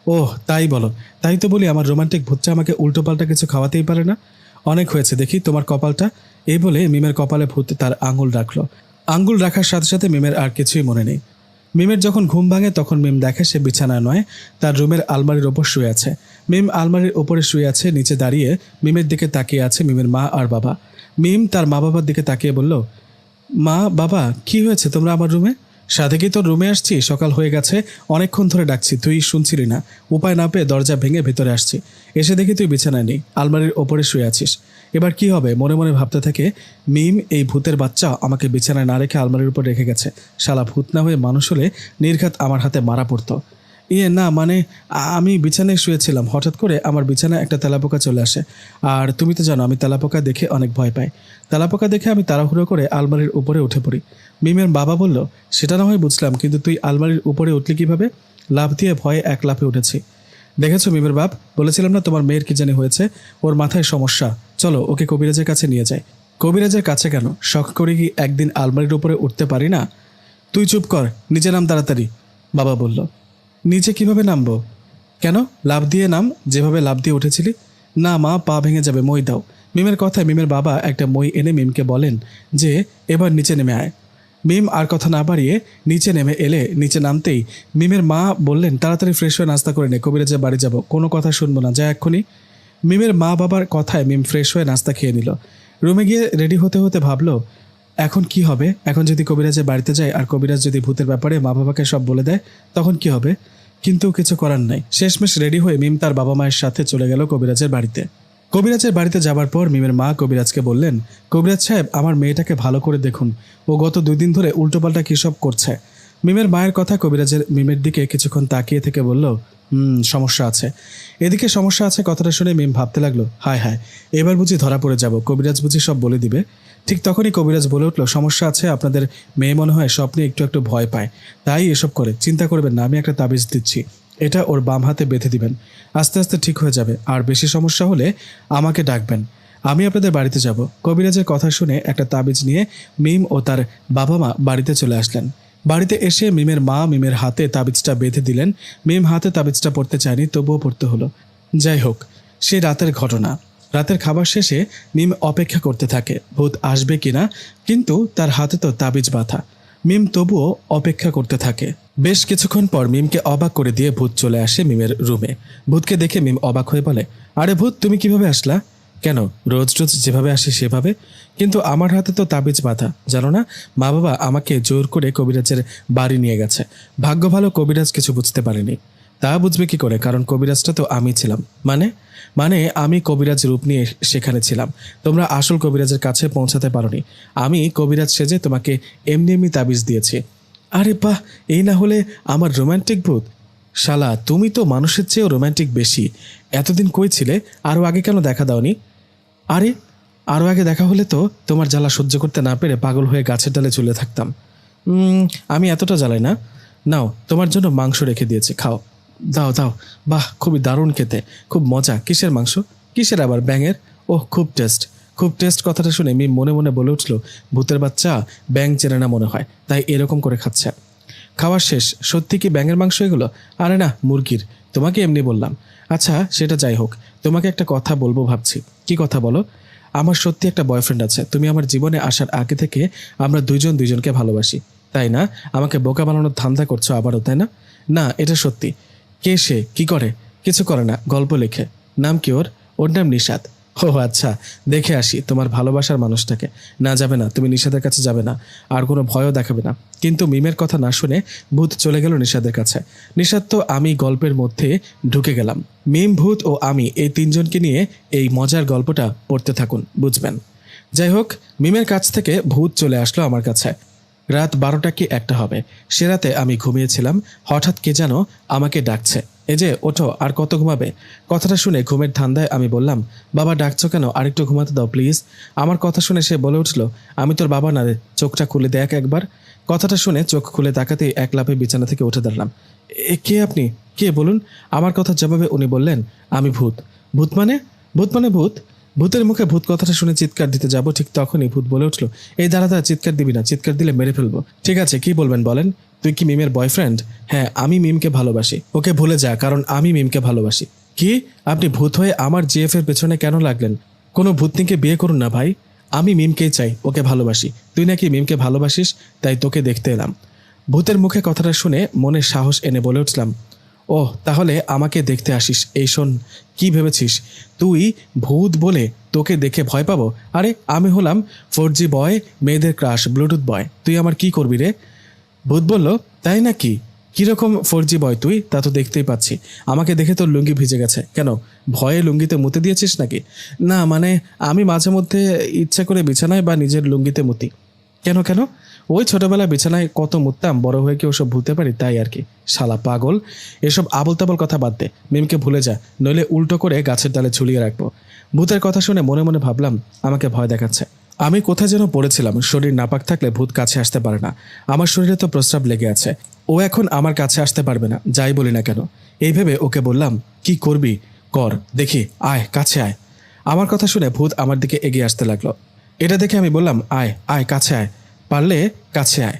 ওহ তাই বলো। তাই তো বলি আমার রোমান্টিক ভূতটা আমাকে উল্টোপাল্টা কিছু খাওয়াতেই পারে না। অনেক হয়েছে দেখি তোমার কপালটা। এই বলে মিমের কপালে ভূত তার আঙুল রাখলো। আঙুল রাখার সাথে সাথে মিমের আর কিছুই মনে নেই। মিমের যখন ঘুম ভাঙে তখন মিম দেখে সে বিছানায় নয়, তার রুমের আলমারির ওপর শুয়ে আছে। মিম আলমারির ওপরে শুয়ে আছে, নিচে দাঁড়িয়ে মিমের দিকে তাকিয়ে আছে মিমের মা আর বাবা। মিম তার মা বাবার দিকে তাকিয়ে বলল, মা বাবা কি হয়েছে তোমরা আমার রুমে? সাথে কি তোর রুমে আসছি? সকাল হয়ে গেছে, অনেকক্ষণ ধরে ডাকছি, তুই শুনছিলি না। উপায় না পেয়ে দরজা ভেঙে ভেতরে আসছি, এসে দেখি তুই বিছানায় নেই, আলমারির ওপরে শুয়ে আছিস। এবার কি হবে মনে মনে ভাবতে থাকে। মিম এই ভূতের বাচ্চা আমাকে বিছানায় না রেখে আলমারির উপর রেখে গেছে। শালা ভূত না হয়ে মানুষ হলে নির্ঘাত আমার হাতে মারা পড়তো। না মানে আমি বিছানায় শুয়েছিলাম, হঠাৎ করে আমার বিছানায় একটা তেলাপোকা চলে আসে। আর তুমি তো জানো আমি তেলাপোকা দেখে অনেক ভয় পাই। তেলাপোকা দেখে আমি তাড়াহুড়ো করে আলমারির উপরে উঠে পড়ি। মিমের বাবা বলল, সেটা না হয় বুঝলাম, কিন্তু তুই আলমারির উপরে উঠলি কিভাবে? লাফ দিয়ে ভয়ে এক লাফে উঠেছি। দেখেছো মিমের বাপ, বলেছিলাম না তোমার মেয়ের কি জানি হয়েছে, ওর মাথায় সমস্যা। চলো ওকে কবিরাজের কাছে নিয়ে যাই। কবিরাজের কাছে কেন? শখ করে কি একদিন আলমারির উপরে উঠতে পারি না? তুই চুপ কর, নিচে নাম তাড়াতাড়ি, বাবা বলল। নিচে কিভাবে নামবো? কেন? লাফ দিয়ে নাম, যেভাবে লাফ দিয়ে উঠেছিলি। না মা, পা ভেঙে যাবে, মই দাও। মিমের কথায় মিমের বাবা একটা মই এনে মিমকে বলেন যে এবার নিচে নেমে আয়। মিম আর কথা না বাড়িয়ে নিচে নেমে এলে নিচে নামতেই মিমের মা বললেন, তাড়াতাড়ি ফ্রেশ হয়ে নাস্তা করে নে, কবিরাজের বাড়ি যাব, কোনো কথা শুনবো না, যা এক্ষুনি। মিমের মা বাবার কথায় মিম ফ্রেশ হয়ে নাস্তা খেয়ে নিল। রুমে গিয়ে রেডি হতে হতে ভাবলো, এখন কি হবে? এখন যদি কবিরাজের বাড়িতে যায় আর কবিরাজ যদি ভূতের ব্যাপারে মা বাবাকে সব বলে দেয় তখন কি হবে? কিন্তু কিছু করার নাই। শেষমেশ রেডি হয়ে মিম তার বাবা মায়ের সাথে চলে গেল কবিরাজের বাড়িতে। কবিরাজের বাড়িতে যাবার পর মিমের মা কবিরাজকে বললেন, কবিরাজ সাহেব আমার মেয়েটাকে ভালো করে দেখুন, ও গত 2 দিন ধরে উল্টোপাল্টা কী সব করছে। মিমের মায়ের কথা কবিরাজের মিমের দিকে কিছুক্ষণ তাকিয়ে থেকে বলল, সমস্যা আছে। এদিকে সমস্যা আছে কথাটা শুনে মিম ভাবতে লাগলো, হায় হায়, এবার বুঝি ধরা পড়ে যাব, কবিরাজ বুঝি সব বলে দিবে। ঠিক তখনই কবিরাজ বলে উঠল, সমস্যা আছে, আপনাদের মেয়ে মনে হয় স্বপ্নে একটু একটু ভয় পায়, তাই এসব করে। চিন্তা করবেন না, আমি একটা তাবিজ দিচ্ছি, এটা ওর বাম হাতে বেঁধে দিবেন, আস্তে আস্তে ঠিক হয়ে যাবে। আর বেশি সমস্যা হলে আমাকে ডাকবেন, আমি আপনাদের বাড়িতে যাব। কবিরাজের কথা শুনে একটা তাবিজ নিয়ে মিম ও তার বাবা মা বাড়িতে চলে আসলেন। বাড়িতে এসে মিমের মা মিমের হাতে তাবিজটা বেঁধে দিলেন। মিম হাতে তাবিজটা পড়তে চায়নি, তবুও পড়তে হলো। যাই হোক, সে রাতের ঘটনা। রাতের খাবার শেষে মিম অপেক্ষা করতে থাকে ভূত আসবে কিনা, কিন্তু তার হাতে তো তাবিজ বাঁধা। মিম তবুও অপেক্ষা করতে থাকে। বেশ কিছুক্ষণ পর মিমকে অবাক করে দিয়ে ভূত চলে আসে মিমের রুমে। ভূতকে দেখে মিম অবাক হয়ে বলে, আরে ভূত, তুমি কিভাবে আসলা? কেন, রোজ রোজ যেভাবে আসি সেভাবে? কিন্তু আমার হাতে তো তাবিজ বাঁধা, জানো না? মা বাবা আমাকে জোর করে কবিরাজের বাড়ি নিয়ে গেছে। ভাগ্য ভালো কবিরাজ কিছু বুঝতে পারেনি। তা বুঝবে কি করে, কারণ কবিরাজটা তো আমি ছিলাম। মানে মানে আমি কবিরাজ রূপ নিয়ে সেখানে ছিলাম, তোমরা আসল কবিরাজের কাছে পৌঁছাতে পারোনি। আমি কবিরাজ সেজে তোমাকে এমনি এমনি তাবিজ দিয়েছি। আরে বাহ, এই না হলে আমার রোম্যান্টিক ভূত। শালা, তুমি তো মানুষের চেয়েও রোম্যান্টিক বেশি। এতদিন কই ছিলে? আরও আগে কেন দেখা দাওনি? আরে আরও আগে দেখা হলে তো তোমার জ্বালা সহ্য করতে না পেরে পাগল হয়ে গাছের ডালে ঝুলে থাকতাম। আমি এতটা জ্বালাই না। নাও, তোমার জন্য মাংস রেখে দিয়েছি, খাও। দাও দাও। বাহ, খুবই দারুণ খেতে, খুব মজা। কিসের মাংস? কিসের আবার? ব্যাঙের। ওহ, খুব টেস্ট, খুব টেস্ট। কথাটা শুনে মিম মনে মনে বলে উঠল, ভূতের বাচ্চা ব্যাঙ চেনে না মনে হয়, তাই এরকম করে খাচ্ছে। খাওয়ার শেষ। সত্যি কি ব্যাঙের মাংস এগুলো? আরে না, মুরগির। তোমাকে এমনি বললাম। আচ্ছা সেটা যাই হোক, তোমাকে একটা কথা বলবো ভাবছি। কি কথা বলো? আমার সত্যি একটা বয়ফ্রেন্ড আছে। তুমি আমার জীবনে আসার আগে থেকে আমরা দুইজন দুইজনকে ভালোবাসি, তাই না? আমাকে বোকা বানানোর ধান্দা করছো আবারও, তাই না? না, এটা সত্যি। কে সে? কি করে? কিছু করে না, গল্প লেখে। নাম কি ওর? ওর নাম নিশাত। ও আচ্ছা, দেখে আসি তোমার ভালোবাসার মানুষটাকে। না, যাবে না, তুমি নিশাদের কাছে যাবে না, আর কোনো ভয়ও দেখাবে না। কিন্তু মিমের কথা না শুনে ভূত চলে গেল নিশাদের কাছে। নিশাদ তো আমি গল্পের মধ্যে ঢুকে গেলাম। মিম, ভূত ও আমি এই তিনজনকে নিয়ে এই মজার গল্পটা পড়তে থাকুন, বুঝবেন। যাই হোক, মিমের কাছ থেকে ভূত চলে আসলো আমার কাছে। রাত 12টা কি 1টা হবে। সে রাতে আমি ঘুমিয়েছিলাম, হঠাৎ কে যেন আমাকে ডাকছে, এই যে ওঠো, আর কত ঘুমাবে? কথাটা শুনে ঘুমের ধান্দায় আমি বললাম, বাবা ডাকছো কেন? আরেকটু ঘুমাতে দাও প্লিজ। আমার কথা শুনে সে বলে উঠল, আমি তোর বাবা না রে, চোখটা খুলে দেখ একবার। কথাটা শুনে চোখ খুলে তাকাতেই এক লাফে বিছানা থেকে উঠে দাঁড়ালাম। কে আপনি? কে বলুন? আমার কথার জবাবে উনি বললেন, আমি ভূত। ভূত মানে? ভূত মানে ভূত? ভূতের মুখে ভূত কথাটা শুনে চিৎকার দিতে যাব, ঠিক তখনই ভূত বলে উঠল, এই দাঁড়া দাঁড়া, চিৎকার দিবি না, চিৎকার দিলে মেরে ফেলবো। ঠিক আছে, কি বলবেন বলেন। তুই কি মিমের বয়ফ্রেন্ড? হ্যাঁ, আমি মিমকে ভালোবাসি। ওকে ভুলে যা, কারণ আমি মিমকে ভালোবাসি। কি? আপনি ভূত হয়ে আমার জিএফ এর পেছনে কেন লাগলেন? কোনো ভূতনিকে বিয়ে করুন না ভাই। আমি মিমকেই চাই, ওকে ভালোবাসি। তুই নাকি মিমকে ভালোবাসিস, তাই তোকে দেখতে এলাম। ভূতের মুখে কথাটা শুনে মনে সাহস এনে বলে উঠলাম, ওহ, তাহলে আমাকে দেখতে আসিস। এই শোন, কি ভেবেছিস তুই ভূত বলে তোকে দেখে ভয় পাবো? আরে আমি হলাম 4G বয়, মেয়েদের ক্রাশ, ব্লুটুথ বয়। তুই আমার কি করবি রে? ভূত বলল, তাই নাকি? কিরকম 4G বয় তুই, তা তো দেখতেই পাচ্ছি। আমাকে দেখে তোর লুঙ্গি ভিজে গেছে কেন? ভয়ে লুঙ্গিতে মুতে দিয়েছিস নাকি? না মানে, আমি মাঝে মধ্যে ইচ্ছা করে বিছানায় বা নিজের লুঙ্গিতে মুতি। কেন কেন? ওই ছোটবেলায় বিছানায় কত মুততাম, বড় হয়ে কি ওসব ভুলতে পারি, তাই আর কি। শালা পাগল, এসব আবল তাবল কথা বাদ দে। মিমকে ভুলে যা, নইলে উল্টো করে গাছের ডালে ঝুলিয়ে রাখবো। ভূতের কথা শুনে মনে মনে ভাবলাম, আমাকে ভয় দেখাচ্ছে। আমি কোথায় যেন পড়েছিলাম, শরীর নাপাক থাকলে ভূত কাছে আসতে পারে না। আমার শরীরে তো প্রস্রাব লেগে আছে, ও এখন আমার কাছে আসতে পারবে না, যাই বলি না কেন। এই ভেবে ওকে বললাম, কি করবি কর, দেখি, আয় কাছে আয়। আমার কথা শুনে ভূত আমার দিকে এগিয়ে আসতে লাগলো। এটা দেখে আমি বললাম, আয় আয়, কাছে আয়, পারলে কাছে আয়।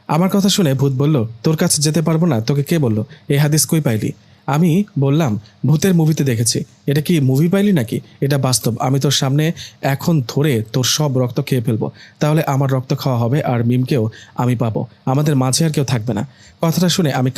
আমার কথা শুনে ভূত বলল, তোর কাছে যেতে পারবো না, তোকে কে বললো? এই হাদিস কই পাইলি? আমি বললাম, ভূতের মুভিতে দেখেছি। এটা কি মুভি পাইলি নাকি? এটা বাস্তব। আমি তোর সামনে এখন ধরে তোর সব রক্ত খেয়ে ফেলবো। তাহলে আমার রক্ত খাওয়া হবে আর মিমকেও আমি পাবো। আমাদের মাঝে আর কেউ থাকবে না। কথাটা শুনে আমি